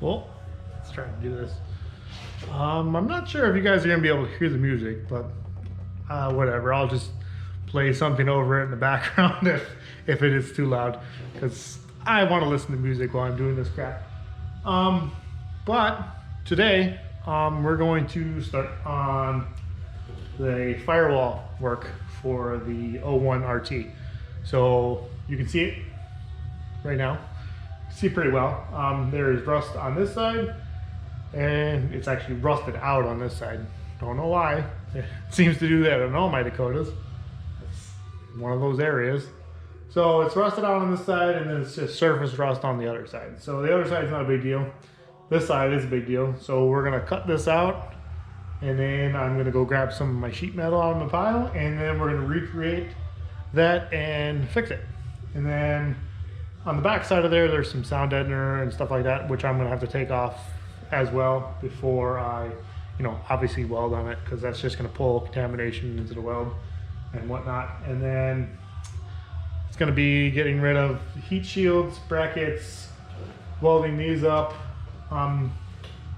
Well, let's try to do this. I'm not sure if you guys are gonna be able to hear the music, but whatever. I'll just play something over it in the background if it is too loud, because I want to listen to music while I'm doing this crap. But today we're going to start on the firewall work for the 01 RT. So you can see it right now. See it pretty well. There's rust on this side, and it's actually rusted out on this side. Don't know why. It seems to do that on all my Dakotas. It's one of those areas. So it's rusted out on this side, and then it's just surface rust on the other side. So the other side is not a big deal. This side is a big deal. So we're gonna cut this out, and then I'm gonna go grab some of my sheet metal out of the pile, and then we're gonna recreate that and fix it. And then on the back side of there, there's some sound deadener and stuff like that, which I'm gonna have to take off as well before I, obviously weld on it, because that's just gonna pull contamination into the weld and whatnot. And then it's gonna be getting rid of heat shields, brackets, welding these up,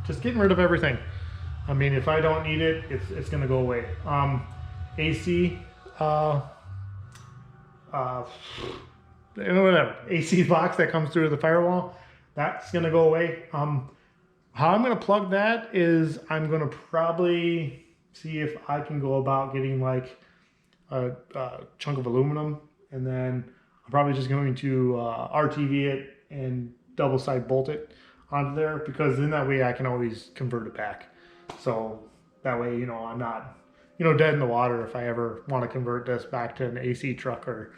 just getting rid of everything. I mean, if I don't need it, it's gonna go away. AC, whatever, AC box that comes through the firewall, that's gonna go away. How I'm gonna plug that is I'm gonna probably see if I can go about getting like a chunk of aluminum, and then I'm probably just going to RTV it and double side bolt it onto there, because in that way I can always convert it back. So that way, I'm not, dead in the water if I ever want to convert this back to an AC truck, or,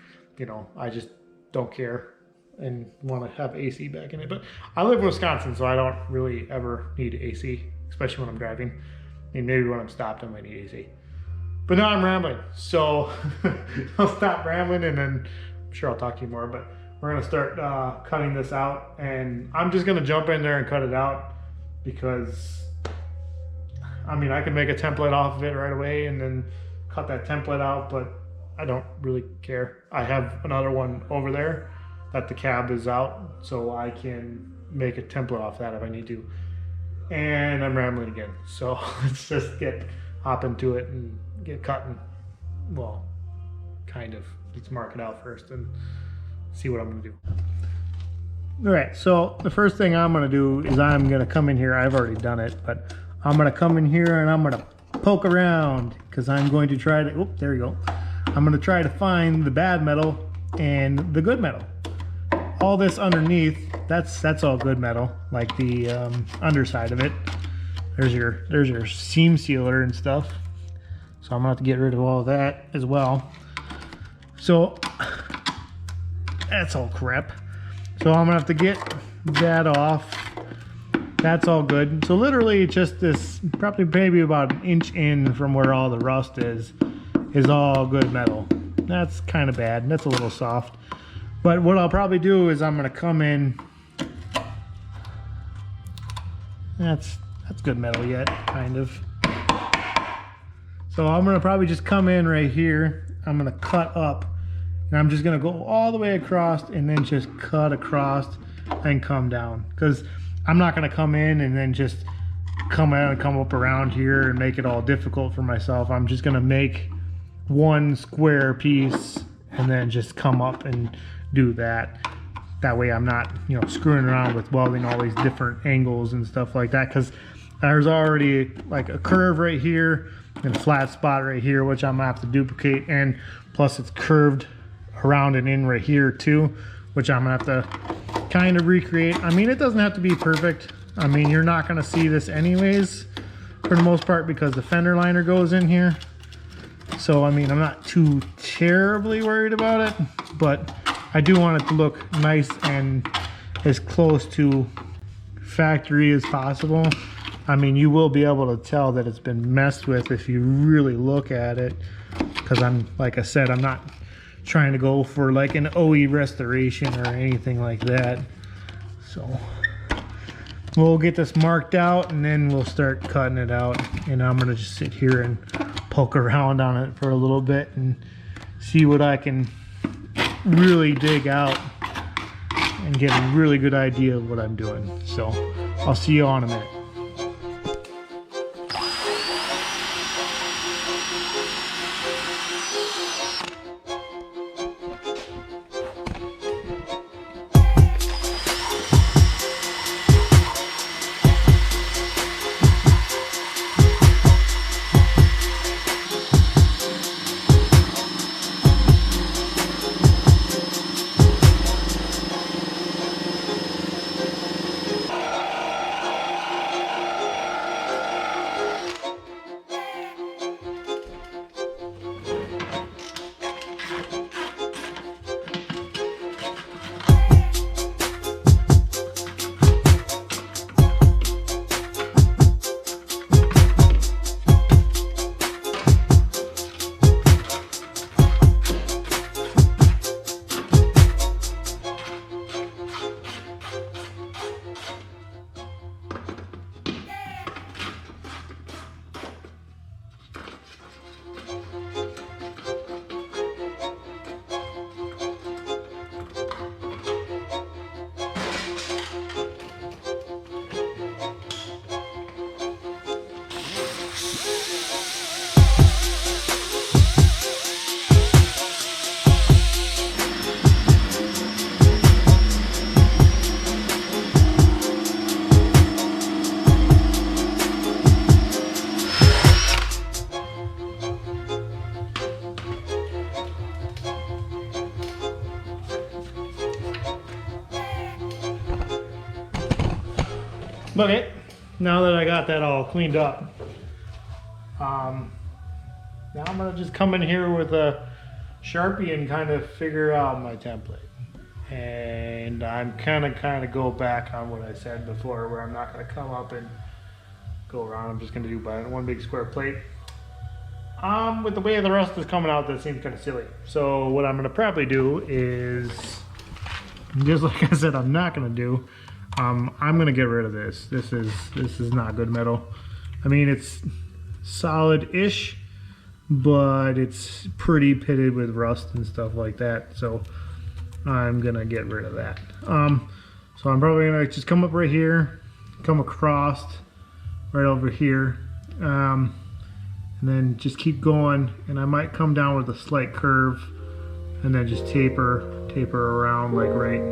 I just don't care and want to have AC back in it. But I live in Wisconsin, so I don't really ever need AC, especially when I'm driving. I mean, maybe when I'm stopped, I might need AC. But now I'm rambling, so I'll stop rambling, and then I'm sure I'll talk to you more. But we're gonna start cutting this out, and I'm just gonna jump in there and cut it out, because I mean, I can make a template off of it right away and then cut that template out, but I don't really care. I have another one over there that the cab is out, so I can make a template off that if I need to. And I'm rambling again, so let's just hop into it and get cutting. Well, kind of. Let's mark it out first and see what I'm gonna do. All right, so the first thing I'm gonna do is I'm gonna come in here. I've already done it, but I'm gonna come in here and I'm gonna poke around, because I'm going to try to, oh, there you go. I'm gonna try to find the bad metal and the good metal. All this underneath, that's all good metal, like the underside of it. There's your seam sealer and stuff. So I'm gonna have to get rid of all of that as well. So that's all crap. So I'm gonna have to get that off. That's all good. So literally just this, probably maybe about an inch in from where all the rust is all good metal. That's kind of bad. That's a little soft. But what I'll probably do is I'm gonna come in. That's good metal yet, kind of. So I'm gonna probably just come in right here. I'm gonna cut up, and I'm just gonna go all the way across and then just cut across and come down. Because I'm not gonna come in and then just come out and come up around here and make it all difficult for myself. I'm just gonna make one square piece and then just come up and do that. That way I'm not, screwing around with welding all these different angles and stuff like that, because there's already like a curve right here and a flat spot right here, which I'm gonna have to duplicate, and plus it's curved around and in right here too, which I'm gonna have to kind of recreate. I mean, it doesn't have to be perfect. I mean, you're not gonna see this anyways for the most part, because the fender liner goes in here. So I mean, I'm not too terribly worried about it, but I do want it to look nice and as close to factory as possible. I mean, you will be able to tell that it's been messed with if you really look at it, because like I said, I'm not trying to go for like an OE restoration or anything like that. So we'll get this marked out, and then we'll start cutting it out, and I'm gonna just sit here and poke around on it for a little bit and see what I can really dig out and get a really good idea of what I'm doing. So I'll see you all in a minute. Okay, now that I got that all cleaned up, now I'm gonna just come in here with a Sharpie and kind of figure out my template. And I'm kind of go back on what I said before, where I'm not gonna come up and go around. I'm just gonna do by one big square plate. With the way the rust is coming out, that seems kind of silly. So what I'm gonna probably do is, just like I said, I'm not gonna do. I'm gonna get rid of this. This is not good metal. I mean, it's solid-ish, but it's pretty pitted with rust and stuff like that. So I'm gonna get rid of that. So I'm probably gonna just come up right here, come across right over here, and then just keep going. And I might come down with a slight curve, and then just taper around like right.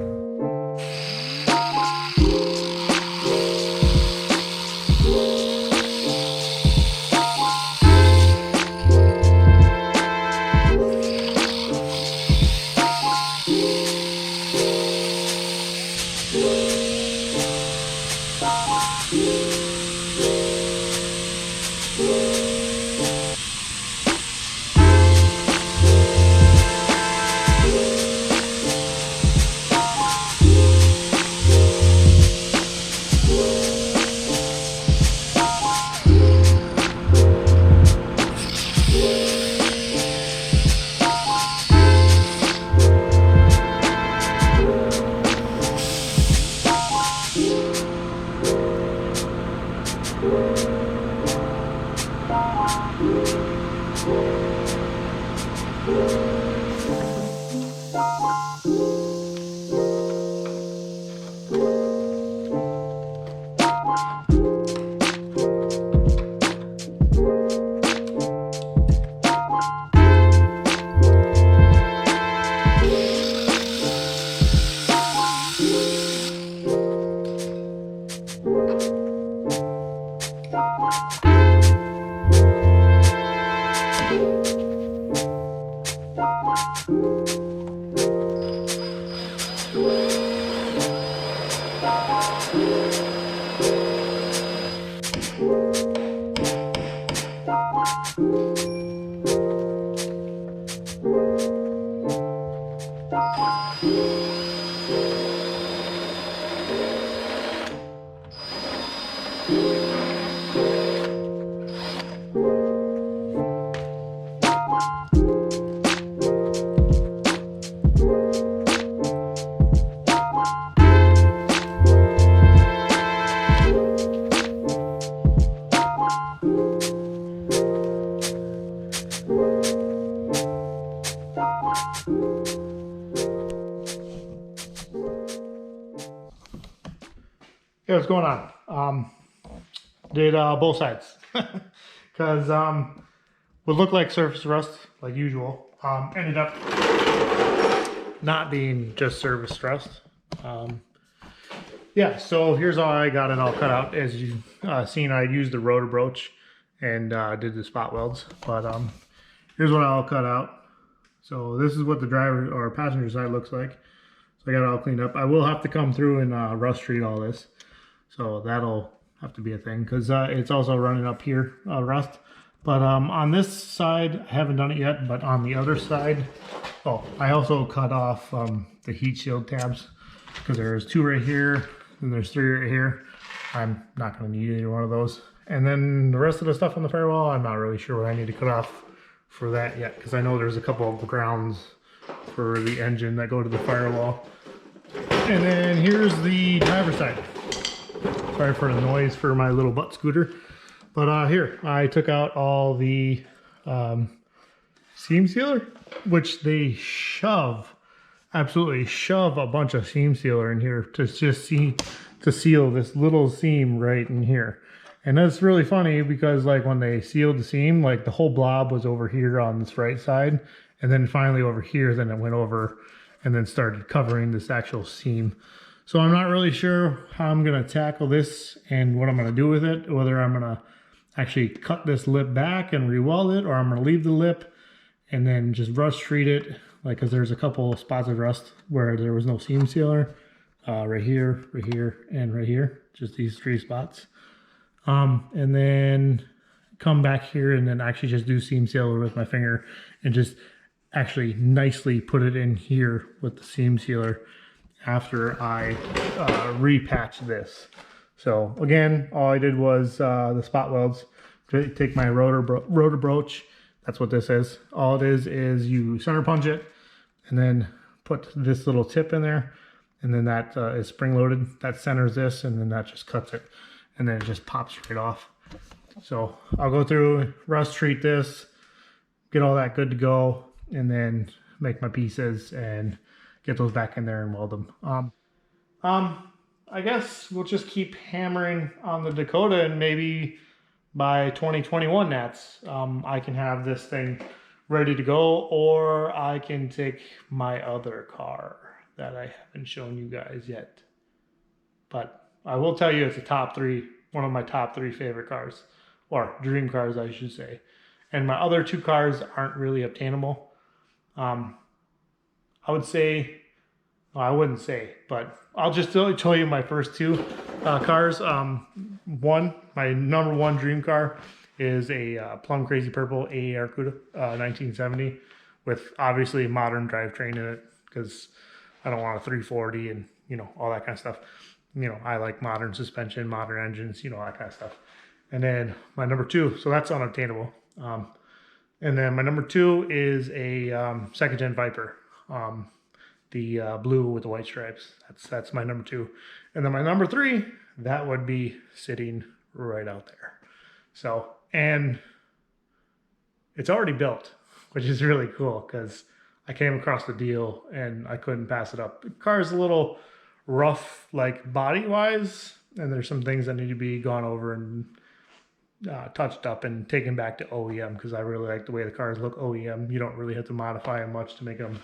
Okay, what's going on? Did both sides because would look like surface rust like usual. Ended up not being just surface rust. Yeah, so here's how I got it all cut out. As you've seen, I used the rotor broach and did the spot welds. But here's what I all cut out. So this is what the driver or passenger side looks like. So I got it all cleaned up. I will have to come through and rust treat all this. So that'll have to be a thing because it's also running up here, rust. But on this side, I haven't done it yet, but on the other side, oh, I also cut off the heat shield tabs because there's 2 right here and there's 3 right here. I'm not going to need either one of those. And then the rest of the stuff on the firewall, I'm not really sure what I need to cut off for that yet because I know there's a couple of grounds for the engine that go to the firewall. And then here's the driver's side. Sorry for the noise for my little butt scooter. But here, I took out all the seam sealer, which they absolutely shove a bunch of seam sealer in here to just seal this little seam right in here. And that's really funny because like when they sealed the seam, like the whole blob was over here on this right side. And then finally over here, then it went over and then started covering this actual seam. So I'm not really sure how I'm going to tackle this and what I'm going to do with it, whether I'm going to actually cut this lip back and re-weld it, or I'm going to leave the lip and then just rust treat it, like because there's a couple of spots of rust where there was no seam sealer, right here, and right here, just these 3 spots. And then come back here and then actually just do seam sealer with my finger and just actually nicely put it in here with the seam sealer after I repatch this. So again, all I did was the spot welds. Take my rotor broach. That's what this is. All it is you center punch it and then put this little tip in there, and then that is spring loaded. That centers this, and then that just cuts it, and then it just pops right off. So I'll go through, rust treat this, get all that good to go, and then make my pieces and get those back in there and weld them. I guess we'll just keep hammering on the Dakota, and maybe by 2021 Nats, I can have this thing ready to go, or I can take my other car that I haven't shown you guys yet. But I will tell you it's one of my top 3 favorite cars, or dream cars, I should say. And my other 2 cars aren't really obtainable. I would say, well, I wouldn't say, but I'll just tell you my first 2 cars. My number 1 dream car is a plum crazy purple AAR Cuda 1970 with obviously a modern drivetrain in it because I don't want a 340 and all that kind of stuff. I like modern suspension, modern engines, all that kind of stuff. And then my number 2, so that's unobtainable. And then my number 2 is a 2nd gen Viper. The blue with the white stripes. That's my number 2. And then my number 3, that would be sitting right out there. So, and it's already built, which is really cool because I came across the deal and I couldn't pass it up. The car's a little rough, like body wise, and there's some things that need to be gone over and touched up and taken back to OEM because I really like the way the cars look OEM. You don't really have to modify them much to make them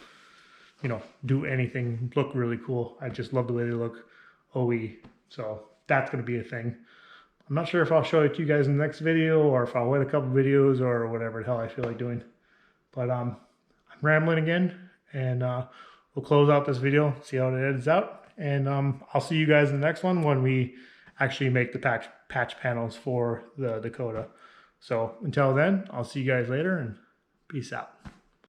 do anything, look really cool. I just love the way they look OE. So that's going to be a thing. I'm not sure if I'll show it to you guys in the next video or if I'll wait a couple videos or whatever the hell I feel like doing. But I'm rambling again, and we'll close out this video, see how it ends out. And I'll see you guys in the next one when we actually make the patch panels for the Dakota. So until then, I'll see you guys later, and peace out.